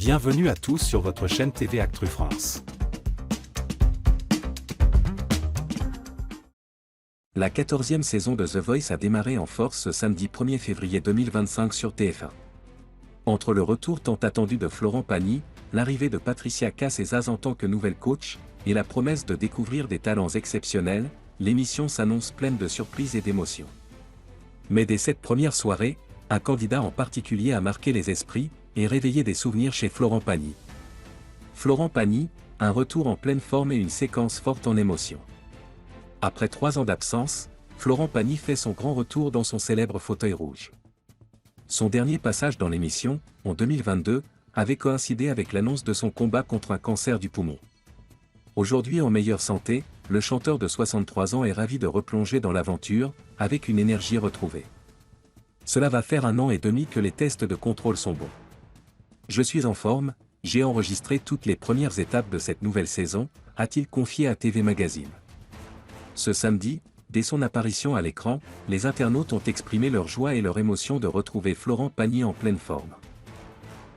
Bienvenue à tous sur votre chaîne TV Actu France. La 14e saison de The Voice a démarré en force ce samedi 1er février 2025 sur TF1. Entre le retour tant attendu de Florent Pagny, l'arrivée de Patricia Cass et Zaz en tant que nouvelle coach, et la promesse de découvrir des talents exceptionnels, l'émission s'annonce pleine de surprises et d'émotions. Mais dès cette première soirée, un candidat en particulier a marqué les esprits et réveillé des souvenirs chez Florent Pagny. Florent Pagny, un retour en pleine forme et une séquence forte en émotions. Après 3 ans d'absence, Florent Pagny fait son grand retour dans son célèbre fauteuil rouge. Son dernier passage dans l'émission, en 2022, avait coïncidé avec l'annonce de son combat contre un cancer du poumon. Aujourd'hui en meilleure santé, le chanteur de 63 ans est ravi de replonger dans l'aventure, avec une énergie retrouvée. Cela va faire 1 an et demi que les tests de contrôle sont bons. Je suis en forme, j'ai enregistré toutes les premières étapes de cette nouvelle saison, a-t-il confié à TV Magazine. Ce samedi, dès son apparition à l'écran, les internautes ont exprimé leur joie et leur émotion de retrouver Florent Pagny en pleine forme.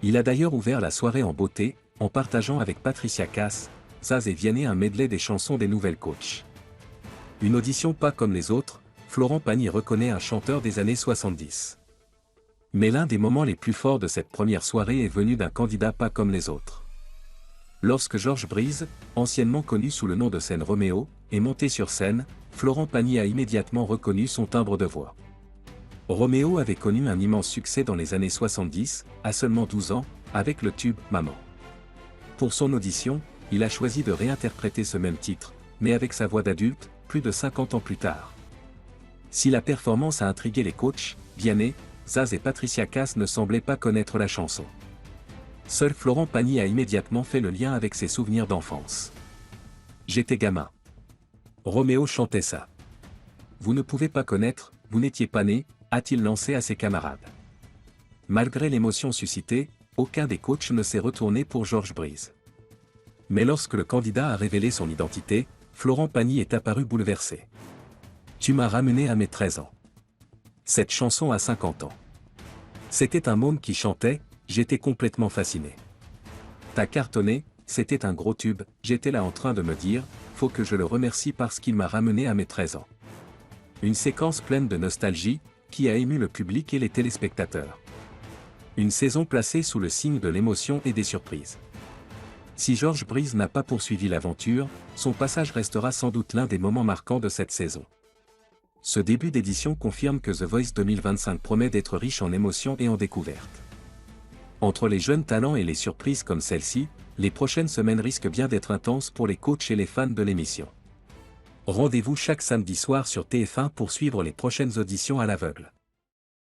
Il a d'ailleurs ouvert la soirée en beauté, en partageant avec Patricia Cass, Zaz et Vianney un medley des chansons des nouvelles coachs. Une audition pas comme les autres, Florent Pagny reconnaît un chanteur des années 70. Mais l'un des moments les plus forts de cette première soirée est venu d'un candidat pas comme les autres. Lorsque Georges Brise, anciennement connu sous le nom de scène Roméo, est monté sur scène, Florent Pagny a immédiatement reconnu son timbre de voix. Roméo avait connu un immense succès dans les années 70, à seulement 12 ans, avec le tube « Maman ». Pour son audition, il a choisi de réinterpréter ce même titre, mais avec sa voix d'adulte, plus de 50 ans plus tard. Si la performance a intrigué les coachs, Vianney, Zaz et Patricia Cass ne semblaient pas connaître la chanson. Seul Florent Pagny a immédiatement fait le lien avec ses souvenirs d'enfance. J'étais gamin. Roméo chantait ça. Vous ne pouvez pas connaître, vous n'étiez pas né, a-t-il lancé à ses camarades. Malgré l'émotion suscitée, aucun des coachs ne s'est retourné pour Georges Brise. Mais lorsque le candidat a révélé son identité, Florent Pagny est apparu bouleversé. Tu m'as ramené à mes 13 ans. Cette chanson a 50 ans. C'était un môme qui chantait, j'étais complètement fasciné. T'as cartonné, c'était un gros tube, j'étais là en train de me dire, faut que je le remercie parce qu'il m'a ramené à mes 13 ans. Une séquence pleine de nostalgie, qui a ému le public et les téléspectateurs. Une saison placée sous le signe de l'émotion et des surprises. Si Georges Brise n'a pas poursuivi l'aventure, son passage restera sans doute l'un des moments marquants de cette saison. Ce début d'édition confirme que The Voice 2025 promet d'être riche en émotions et en découvertes. Entre les jeunes talents et les surprises comme celle-ci, les prochaines semaines risquent bien d'être intenses pour les coachs et les fans de l'émission. Rendez-vous chaque samedi soir sur TF1 pour suivre les prochaines auditions à l'aveugle.